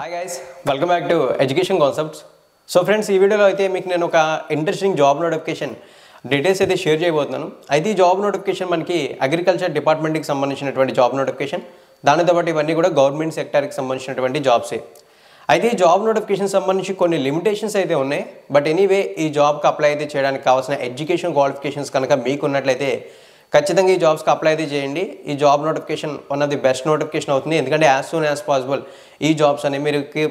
Hi guys, welcome back to education concepts. So friends, ఈ వీడియోలో అయితే మీకు నేను ఒక ఇంట్రెస్టింగ్ జాబ్ నోటిఫికేషన్ డీటెయిల్స్ అయితే షేర్ చేయబోతున్నాను. అయితే ఈ జాబ్ నోటిఫికేషన్ మనకి అగ్రికల్చర్ డిపార్ట్మెంట్కి సంబంధించినటువంటి జాబ్ నోటిఫికేషన్. దానితో పాటు ఇవన్నీ కూడా గవర్నమెంట్ సెక్టార్కి సంబంధించినటువంటి జాబ్సే. అయితే ఈ జాబ్ నోటిఫికేషన్ సంబంధించి కొన్ని లిమిటేషన్స్ అయితే ఉన్నాయి. బట్ ఎనీవే, ఈ జాబ్కి అప్లై అయితే చేయడానికి కావాల్సిన ఎడ్యుకేషన్ క్వాలిఫికేషన్స్ కనుక మీకు ఉన్నట్లయితే ఖచ్చితంగా ఈ జాబ్స్కి అప్లై అయితే చేయండి. ఈ job notification one of the best notification అవుతుంది. ఎందుకంటే యాజ్ సూన్ యాజ్ పాసిబుల్ ఈ జాబ్స్ అనేవి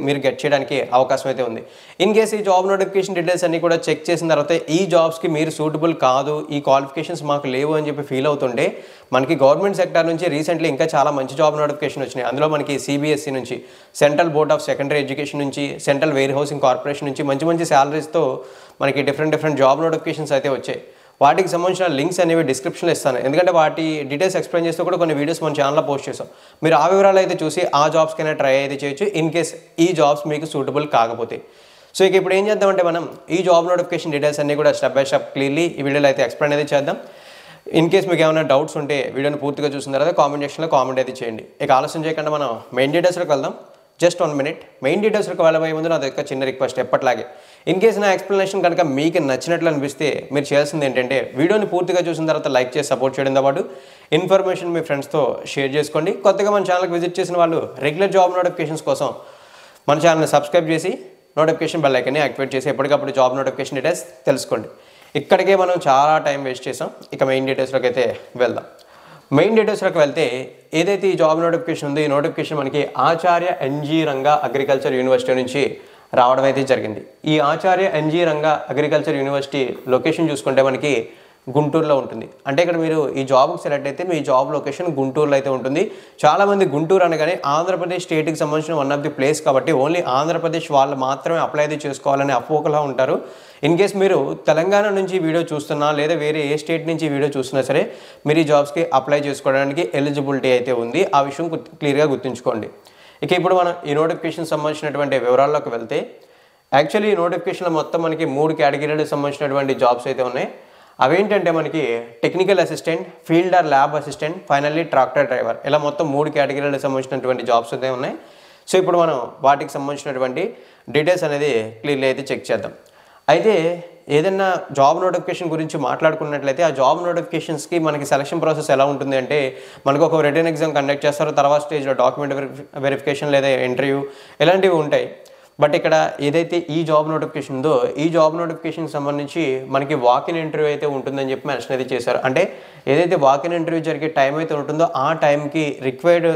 మీరు గెట్ చేయడానికి అవకాశం అయితే ఉంది. ఇన్ కేస్ ఈ జాబ్ నోటిఫికేషన్ డీటెయిల్స్ అన్ని కూడా చెక్ చేసిన తర్వాత ఈ జాబ్స్కి మీరు సూటబుల్ కాదు, ఈ క్వాలిఫికేషన్స్ మాకు లేవు అని చెప్పి ఫీల్ అవుతుంటే మనకి గవర్నమెంట్ సెక్టార్ నుంచి రీసెంట్లీ ఇంకా చాలా మంచి జాబ్ నోటిఫికేషన్ వచ్చినాయి. అందులో మనకి సిబిఎస్ఈ నుంచి, central board of secondary education నుంచి, సెంట్రల్ వేర్ హౌసింగ్ కార్పొరేషన్ నుంచి మంచి మంచి శాలరీస్తో మనకి డిఫరెంట్ జాబ్ నోటిఫికేషన్స్ అయితే వచ్చాయి. వాటికి సంబంధించిన లింక్స్ అనేవి డిస్క్రిప్షన్లో ఇస్తాను. ఎందుకంటే వాటి డీటెయిల్స్ ఎక్స్ప్లెయిన్ చేస్తూ కూడా కొన్ని వీడియోస్ మన ఛానల్లో పోస్ట్ చేస్తాం. మీరు ఆ వివరాలు అయితే చూసి ఆ జాబ్స్కైనా ట్రై అయితే చేయొచ్చు, ఇన్ కేస్ ఈ జాబ్స్ మీకు సూటబుల్ కాకపోతే. సో ఇక ఇప్పుడు ఏం చేద్దామంటే మనం ఈ జాబ్ నోటిఫికేషన్ డీటెయిల్స్ అన్నీ కూడా స్టెప్ బై స్టెప్ క్లియర్లీ ఈ వీడియోలో అయితే ఎక్స్ప్లెయిన్ అయితే చేద్దాం. ఇన్ కేస్ మీకు ఏమైనా డౌట్స్ ఉంటే వీడియోని పూర్తిగా చూసిన తర్వాత కామెంట్ సెక్షన్లో కామెంట్ అయితే చేయండి. ఇక ఆలస్యం చేయకుండా మనం మెయిన్ డీటెయిల్స్లోకి వెళ్దాం. Just 1 minute. మెయిన్ డీటెయిల్స్లోకి వెళ్ళబోయే ముందు నాది ఒక చిన్న రిక్వెస్ట్, ఎప్పట్లాగే ఇన్ కేస్ నా ఎక్స్ప్లెనేషన్ కనుక మీకు నచ్చినట్లు అనిపిస్తే మీరు చేయాల్సింది ఏంటంటే వీడియోని పూర్తిగా చూసిన తర్వాత లైక్ చేసి సపోర్ట్ చేయడంతో పాటు ఇన్ఫర్మేషన్ మీ ఫ్రెండ్స్తో షేర్ చేసుకోండి. కొత్తగా మన ఛానల్కి విజిట్ చేసిన వాళ్ళు రెగ్యులర్ జాబ్ నోటిఫికేషన్స్ కోసం మన ఛానల్ని సబ్స్క్రైబ్ చేసి నోటిఫికేషన్ బెల్ ఐకాన్ని యాక్టివేట్ చేసి ఎప్పటికప్పుడు జాబ్ నోటిఫికేషన్ డీటెయిల్స్ తెలుసుకోండి. ఇక్కడికే మనం చాలా టైం వేస్ట్ చేసాం. ఇక మెయిన్ డీటెయిల్స్లోకి అయితే వెళ్దాం. మెయిన్ డీటెయిల్స్లోకి వెళ్తే ఏదైతే ఈ జాబ్ నోటిఫికేషన్ ఉందో ఈ నోటిఫికేషన్ మనకి Acharya NG Ranga agriculture university నుంచి రావడం అయితే జరిగింది. ఈ Acharya NG Ranga agriculture university location చూసుకుంటే మనకి గుంటూరులో ఉంటుంది. అంటే ఇక్కడ మీరు ఈ జాబ్కి సెలెక్ట్ అయితే మీ జాబ్ లొకేషన్ గుంటూరులో అయితే ఉంటుంది. చాలామంది గుంటూరు అనగానే ఆంధ్రప్రదేశ్ స్టేట్కి సంబంధించిన వన్ ఆఫ్ ది ప్లేస్ కాబట్టి ఓన్లీ ఆంధ్రప్రదేశ్ వాళ్ళు మాత్రమే అప్లై అయితే చేసుకోవాలని అపోకలా ఉంటారు. ఇన్ కేస్ మీరు తెలంగాణ నుంచి వీడియో చూస్తున్నా లేదా వేరే ఏ స్టేట్ నుంచి వీడియో చూసినా సరే మీరు ఈ జాబ్స్కి అప్లై చేసుకోవడానికి ఎలిజిబిలిటీ అయితే ఉంది. ఆ విషయం క్లియర్గా గుర్తుంచుకోండి. ఇక ఇప్పుడు మనం ఈ నోటిఫికేషన్ సంబంధించినటువంటి వివరాల్లోకి వెళ్తే యాక్చువల్లీ ఈ నోటిఫికేషన్లో మొత్తం మనకి 3 కేటగిరీలకు సంబంధించినటువంటి జాబ్స్ అయితే ఉన్నాయి. అవేంటంటే మనకి technical assistant, field or lab assistant, finally tractor driver, ఇలా మొత్తం 3 కేటగిరీలకు సంబంధించినటువంటి జాబ్స్ అయితే ఉన్నాయి. సో ఇప్పుడు మనం వాటికి సంబంధించినటువంటి డీటెయిల్స్ అనేది క్లియర్లీ అయితే చెక్ చేద్దాం. అయితే ఏదైనా జాబ్ నోటిఫికేషన్ గురించి మాట్లాడుకున్నట్లయితే ఆ జాబ్ నోటిఫికేషన్స్కి మనకి సెలక్షన్ ప్రాసెస్ ఎలా ఉంటుంది అంటే మనకు ఒక రిటర్న్ ఎగ్జామ్ కండక్ట్ చేస్తారు, తర్వాత స్టేజ్లో డాక్యుమెంట్ వెరిఫికేషన్ లేదా ఇంటర్వ్యూ ఇలాంటివి ఉంటాయి. బట్ ఇక్కడ ఏదైతే ఈ జాబ్ నోటిఫికేషన్ ఉందో ఈ జాబ్ నోటిఫికేషన్కి సంబంధించి మనకి వాకిన్ ఇంటర్వ్యూ అయితే ఉంటుందని చెప్పి మెన్షన్ అయితే చేశారు. అంటే ఏదైతే వాకిన్ ఇంటర్వ్యూ జరిగే టైం అయితే ఉంటుందో ఆ టైంకి రిక్వైర్డ్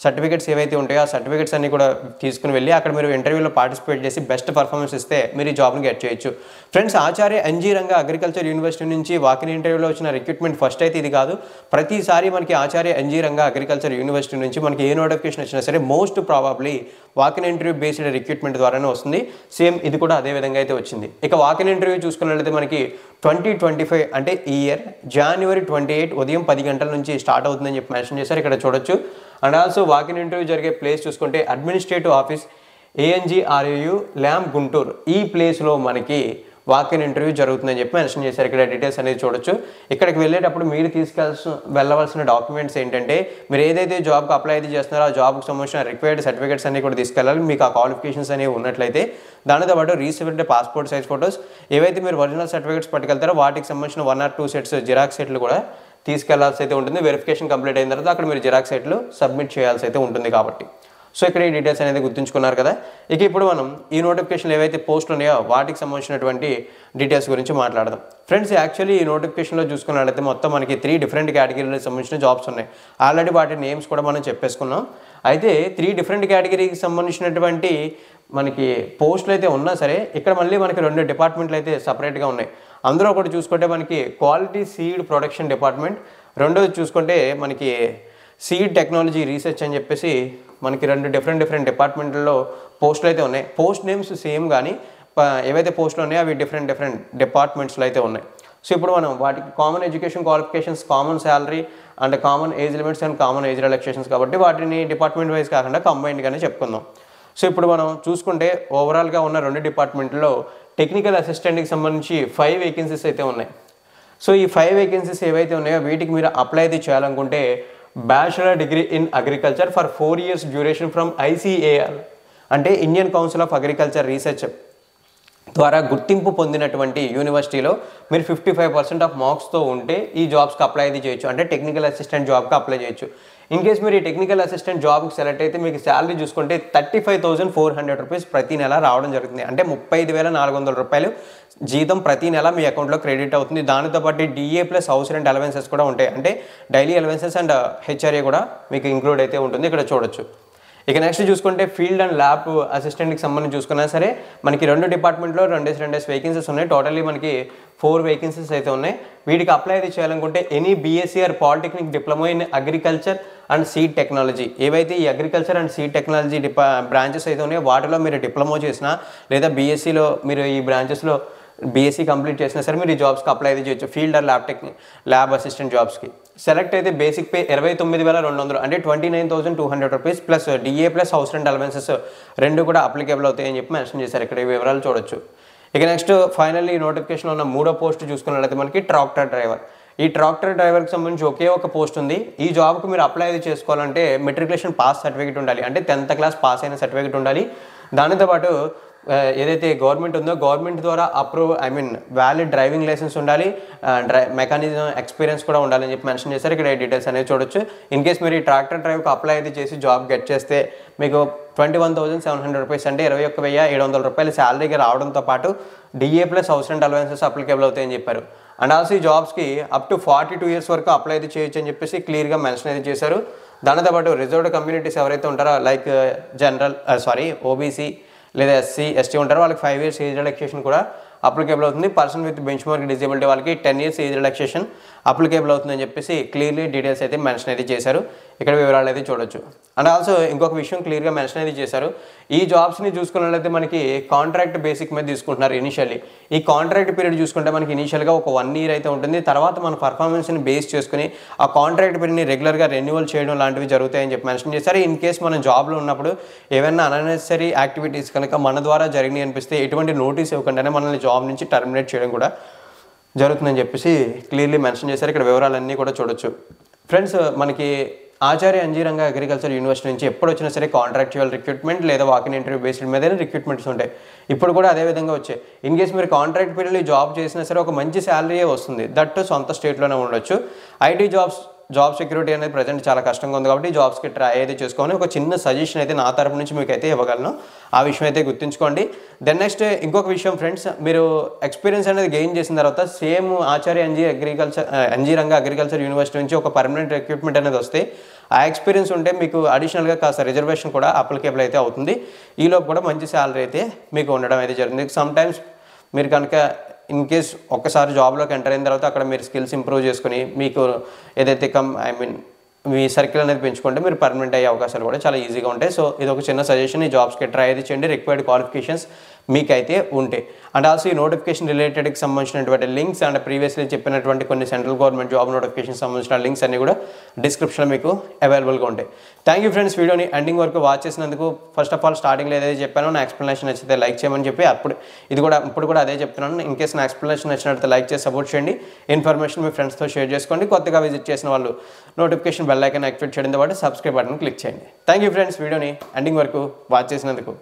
సర్టిఫికేట్స్ ఏవైతే ఉంటాయో ఆ సర్టిఫికేట్స్ అన్ని కూడా తీసుకుని వెళ్ళి అక్కడ మీరు ఇంటర్వ్యూలో పార్టిసిపేట్ చేసి బెస్ట్ పర్ఫార్మెన్స్ ఇస్తే మీరు ఈ జాబ్ని గెట్ చేయొచ్చు. ఫ్రెండ్స్, ఆచార్య ఎన్జీ రంగా అగ్రికల్చర్ యూనివర్సిటీ నుంచి వాకిన్ ఇంటర్వ్యూలో వచ్చిన రిక్రూట్మెంట్ ఫస్ట్ అయితే ఇది కాదు. ప్రతిసారి మనకి Acharya NG Ranga agriculture university నుంచి మనకి ఏ నోటిఫికేషన్ వచ్చినా సరే most probably walk in interview based recruitment ద్వారానే వస్తుంది. సేమ్ ఇది కూడా అదే విధంగా అయితే వచ్చింది. ఇక వాకిన్ ఇంటర్వ్యూ చూసుకున్నట్లయితే మనకి 2025 అంటే ఈ ఇయర్ January 28 ఉదయం 10 గంటల నుంచి స్టార్ట్ అవుతుందని చెప్పి మెన్షన్ చేశారు, ఇక్కడ చూడొచ్చు. అండ్ ఆల్సో వాకిన్ ఇంటర్వ్యూ జరిగే ప్లేస్ చూసుకుంటే అడ్మినిస్ట్రేటివ్ ఆఫీస్ ANGRAU ల్యామ్ గుంటూరు, ఈ ప్లేస్లో మనకి వాకిన్ ఇంటర్వ్యూ జరుగుతుందని చెప్పి మెన్షన్ చేశారు. ఇక్కడ డీటెయిల్స్ అనేది చూడొచ్చు. ఇక్కడికి వెళ్ళేటప్పుడు మీరు వెళ్ళవలసిన డాక్యుమెంట్స్ ఏంటంటే మీరు ఏదైతే జాబ్కి అప్లై అయితే చేస్తున్నారో ఆ జాబ్కి సంబంధించిన రిక్వైర్డ్ సర్టిఫికేట్స్ అన్ని కూడా తీసుకెళ్ళాలి. మీకు ఆ క్వాలిఫికేషన్స్ అనేవి ఉన్నట్లయితే దానితో పాటు రీసెంట్ పాస్పోర్ట్ సైజ్ ఫొటోస్, ఏవైతే మీరు ఒరిజినల్ సర్టిఫికేట్స్ పట్టుకెళ్తారో వాటికి సంబంధించిన 1 or 2 సెట్స్ జిరాక్స్ సెట్లు కూడా తీసుకెళ్లాల్సి అయితే ఉంటుంది. వెరిఫికేషన్ కంప్లీట్ అయిన తర్వాత అక్కడ మీరు జిరాక్స్ సెట్లు సబ్మిట్ చేయాల్సి అయితే ఉంటుంది కాబట్టి. సో ఇక్కడ ఈ డీటెయిల్స్ అనేది గుర్తుంచుకున్నారు కదా. ఇక ఇప్పుడు మనం ఈ నోటిఫికేషన్లు ఏవైతే పోస్టులు ఉన్నాయో వాటికి సంబంధించినటువంటి డీటెయిల్స్ గురించి మాట్లాడదాం. ఫ్రెండ్స్, యాక్చువల్లీ ఈ నోటిఫికేషన్లో చూసుకున్నట్లయితే మొత్తం మనకి 3 డిఫరెంట్ కేటగిరీలకు సంబంధించిన జాబ్స్ ఉన్నాయి. ఆల్రెడీ వాటి నేమ్స్ కూడా మనం చెప్పేసుకున్నాం. అయితే 3 డిఫరెంట్ కేటగిరీకి సంబంధించినటువంటి మనకి పోస్టులు అయితే ఉన్నా సరే ఇక్కడ మళ్ళీ మనకి 2 డిపార్ట్మెంట్లు అయితే సపరేట్గా ఉన్నాయి. అందులో ఒకటి చూసుకుంటే మనకి క్వాలిటీ సీడ్ ప్రొడక్షన్ డిపార్ట్మెంట్, రెండోది చూసుకుంటే మనకి సీడ్ టెక్నాలజీ రీసెర్చ్ అని చెప్పేసి మనకి 2 డిఫరెంట్ డిపార్ట్మెంట్లో పోస్టులు అయితే ఉన్నాయి. పోస్ట్ నేమ్స్ సేమ్ కానీ ఏవైతే పోస్టులు ఉన్నాయో అవి డిఫరెంట్ డిపార్ట్మెంట్స్లో అయితే ఉన్నాయి. సో ఇప్పుడు మనం వాటికి common education qualifications, common salary and common age limits and common age relaxations కాబట్టి వాటిని డిపార్ట్మెంట్ వైజ్ కాకుండా కంబైన్డ్గానే చెప్పుకుందాం. సో ఇప్పుడు మనం చూసుకుంటే ఓవరాల్గా ఉన్న 2 డిపార్ట్మెంట్లో టెక్నికల్ అసిస్టెంట్కి సంబంధించి 5 వేకెన్సీస్ అయితే ఉన్నాయి. సో ఈ 5 వేకెన్సీస్ ఏవైతే ఉన్నాయో వీటికి మీరు అప్లై అయితే చేయాలనుకుంటే bachelor degree in agriculture for 4 years duration from ICAR అంటే Indian council of agriculture research ద్వారా గుర్తింపు పొందినటువంటి యూనివర్సిటీలో మీరు 55% ఆఫ్ మార్క్స్తో ఉంటే ఈ జాబ్స్కి అప్లై అయితే చేయొచ్చు. అంటే టెక్నికల్ అసిస్టెంట్ జాబ్కి అప్లై చేయొచ్చు. ఇన్ కేస్ మీరు ఈ టెక్నికల్ అసిస్టెంట్ జాబ్కి సెలెక్ట్ అయితే మీకు శాలరీ చూసుకుంటే 35,400 రూపీస్ ప్రతి నెల రావడం జరుగుతుంది. అంటే 35,400 రూపాయలు జీతం ప్రతి నెల మీ అకౌంట్లో క్రెడిట్ అవుతుంది. దానితో పాటు DA plus house rent allowances కూడా ఉంటాయి. అంటే డైలీ అలవెన్సెస్ అండ్ హెచ్ఆర్ఏ కూడా మీకు ఇంక్లూడ్ అయితే ఉంటుంది. ఇక్కడ చూడొచ్చు. ఇక నెక్స్ట్ చూసుకుంటే ఫీల్డ్ అండ్ ల్యాబ్ అసిస్టెంట్కి సంబంధించి చూసుకున్నా సరే మనకి 2 డిపార్ట్మెంట్లో 2 వేకెన్సీస్ ఉన్నాయి. టోటల్లీ మనకి 4 వేకెన్సీస్ అయితే ఉన్నాయి. వీటికి అప్లై అయితే చేయాలనుకుంటే any BSc are polytechnic diploma in agriculture and seed technology, ఏవైతే ఈ agriculture and seed technology branches అయితే ఉన్నాయో వాటిలో మీరు డిప్లొమా చేసినా లేదా బీఎస్సీలో మీరు ఈ బ్రాంచెస్లో బీఎస్సీ కంప్లీట్ చేసినా సరే మీరు ఈ జాబ్స్కి అప్లై అయితే చేయొచ్చు. ఫీల్డ్ ఆర్ ల్యాబ్ అసిస్టెంట్ జాబ్స్కి సెలెక్ట్ అయితే బేసిక్ పే 29,200 అంటే 29,200 rupees plus DA plus house rent allowances 2 కూడా అప్లికేబుల్ అవుతాయని చెప్పి మెన్షన్ చేశారు. ఇక్కడ ఈ వివరాలు చూడొచ్చు. ఇక నెక్స్ట్ ఫైనల్లీ నోటిఫికేషన్ ఉన్న 3వ పోస్ట్ చూసుకున్నట్లయితే మనకి ట్రాక్టర్ డ్రైవర్. ఈ ట్రాక్టర్ డ్రైవర్కి సంబంధించి ఒకే ఒక పోస్ట్ ఉంది. ఈ జాబ్కి మీరు అప్లై అయితే చేసుకోవాలంటే మెట్రికులేషన్ పాస్ సర్టిఫికేట్ ఉండాలి. అంటే 10th క్లాస్ పాస్ అయిన సర్టిఫికేట్ ఉండాలి. దానితో పాటు ఏదైతే గవర్నమెంట్ ఉందో గవర్నమెంట్ ద్వారా వ్యాలిడ్ డ్రైవింగ్ లైసెన్స్ ఉండాలి, మెకానిజం ఎక్స్పీరియన్స్ కూడా ఉండాలని చెప్పి మెన్షన్ చేశారు. ఇక్కడ డీటెయిల్స్ అనేవి చూడొచ్చు. ఇన్ కేస్ మీరు ఈ ట్రాక్టర్ డ్రైవ్కి అప్లై అయితే చేసి జాబ్ గెట్ చేస్తే మీకు 21,700 రూపీస్ అంటే 21,700 రూపాయలు శాలరీగా రావడంతో పాటు DA plus house rent allowances applicable అవుతాయని చెప్పారు. అండ్ ఆల్సో ఈ జాబ్స్కి అప్ టు 42 ఇయర్స్ వరకు అప్లై అయితే చేయొచ్చు అని చెప్పేసి క్లియర్గా మెన్షన్ అయితే చేశారు. దానితో పాటు రిజర్వ్డ్ కమ్యూనిటీస్ ఎవరైతే ఉంటారో లైక్ ఓబీసీ లేదా ఎస్సీ ఎస్టీ ఉంటారో వాళ్ళకి 5 years ఏజ్ రిలాక్సేషన్ కూడా అప్లికేబుల్ అవుతుంది. Person with bench mark disability వాళ్ళకి 10 years ఏజ్ రిలాక్సేషన్ అప్లికేబుల్ అవుతుందని చెప్పేసి క్లియర్లీ డీటెయిల్స్ అయితే మెన్షన్ అయితే చేశారు. ఇక్కడ వివరాలు అయితే చూడొచ్చు. అండ్ ఆల్సో ఇంకొక విషయం క్లియర్గా మెన్షన్ అయితే చేశారు. ఈ జాబ్స్ని చూసుకున్నట్లయితే మనకి కాంట్రాక్ట్ బేసిక్ మీద తీసుకుంటున్నారు ఇనిషియల్లీ. ఈ కాంట్రాక్ట్ పీరియడ్ చూసుకుంటే మనకి ఇనిషియల్గా ఒక 1 year అయితే ఉంటుంది. తర్వాత మన పర్ఫార్మెన్స్ని బేస్ చేసుకుని ఆ కాంట్రాక్ట్ పీరియడ్ని రెగ్యులర్గా రెన్యువల్ చేయడం లాంటివి జరుగుతాయని చెప్పి మెన్షన్ చేశారు. ఇన్ కేస్ మనం జాబ్లో ఉన్నప్పుడు ఏమైనా అన్నెసరీ యాక్టివిటీస్ కనుక మన ద్వారా జరిగినాయి అనిపిస్తే ఎటువంటి నోటీస్ ఇవ్వకుండానే మనల్ని జాబ్ నుంచి టర్మినేట్ చేయడం కూడా జరుగుతుందని చెప్పేసి క్లియర్లీ మెన్షన్ చేశారు. ఇక్కడ వివరాలన్నీ కూడా చూడొచ్చు. ఫ్రెండ్స్, మనకి Acharya NG Ranga agriculture university నుంచి ఎప్పుడు వచ్చినా సరే కాంట్రాక్చువల్ రిక్రూట్మెంట్ లేదా వాకిన్ ఇంటర్వ్యూ బేస్డ్ మీదనే రిక్రూట్మెంట్స్ ఉంటాయి. ఇప్పుడు కూడా అదే విధంగా వచ్చాయి. ఇన్ కేస్ మీరు కాంట్రాక్ట్ పీరియడ్లో జాబ్ చేసినా సరే ఒక మంచి శాలరీయే వస్తుంది. దట్ సొంత స్టేట్లోనే ఉండొచ్చు. ఐటీ జాబ్ సెక్యూరిటీ అనేది ప్రజెంట్ చాలా కష్టంగా ఉంది కాబట్టి జాబ్స్కి ట్రై అయితే చేసుకోవాలి. ఒక చిన్న సజెషన్ అయితే నా తరపు నుంచి మీకు అయితే ఇవ్వగలను. ఆ విషయం అయితే గుర్తుంచుకోండి. దెన్ నెక్స్ట్ ఇంకొక విషయం ఫ్రెండ్స్, మీరు ఎక్స్పీరియన్స్ అనేది గెయిన్ చేసిన తర్వాత సేమ్ ఆచార్య ఎన్జీ రంగా అగ్రికల్చర్ యూనివర్సిటీ నుంచి ఒక పర్మనెంట్ రిక్రూట్మెంట్ అనేది వస్తే ఆ ఎక్స్పీరియన్స్ ఉంటే మీకు అడిషనల్గా కాస్త రిజర్వేషన్ కూడా అప్లికేబుల్ అయితే అవుతుంది. ఈలోపు కూడా మంచి శాలరీ అయితే మీకు ఉండడం అయితే జరుగుతుంది. సమ్ టైమ్స్ మీరు కనుక ఇన్ కేస్ ఒక్కసారి జాబ్లోకి ఎంటర్ అయిన తర్వాత అక్కడ మీరు స్కిల్స్ ఇంప్రూవ్ చేసుకుని మీకు ఏదైతే మీ సర్కిల్ అనేది పెంచుకుంటే మీరు పర్మనెంట్ అయ్యే అవకాశాలు కూడా చాలా ఈజీగా ఉంటాయి. సో ఇది ఒక చిన్న సజెషన్. ఈ జాబ్స్కి ట్రై అయితే చేయండి. రిక్వైర్డ్ క్వాలిఫికేషన్స్ మీకైతే ఉంటాయి. అండ్ ఆల్సో ఈ నోటిఫికేషన్ రిలేటెడ్కి సంబంధించినటువంటి లింక్స్ అండ్ ప్రీవియస్లీ చెప్పినటువంటి కొన్ని సెంట్రల్ గవర్నమెంట్ జాబ్ నోటిఫికేషన్ సంబంధించిన లింక్స్ అన్ని కూడా డిస్క్రిప్షన్లో మీకు అవైలబుల్గా ఉంటాయి. థ్యాంక్ యూ ఫ్రెండ్స్, వీడియోని ఎండింగ్ వరకు వాచ్ చేసినందుకు. ఫస్ట్ ఆఫ్ ఆల్ స్టార్టింగ్లో ఏదైతే చెప్పానో నా ఎక్స్ప్లెనేషన్ నచ్చితే లైక్ చేయమని చెప్పి ఇప్పుడు కూడా అదే చెప్తున్నాను. ఇన్ కేస్ నా ఎక్స్ప్లెనేషన్ నచ్చినట్లయితే లైక్ చేసి సపోర్ట్ చేయండి. ఇన్ఫర్మేషన్ మీ ఫ్రెండ్స్తో షేర్ చేసుకోండి. కొత్తగా విజిట్ చేసిన వాళ్ళు నోటిఫికేషన్ బెల్ ఐకాన్ యాక్టివేట్ చేయడంతో పాటు సబ్స్క్రైబ్ బటన్ క్లిక్ చేయండి. థ్యాంక్ యూ ఫ్రెండ్స్, వీడియోని ఎండింగ్ వరకు వాచ్ చేసినందుకు.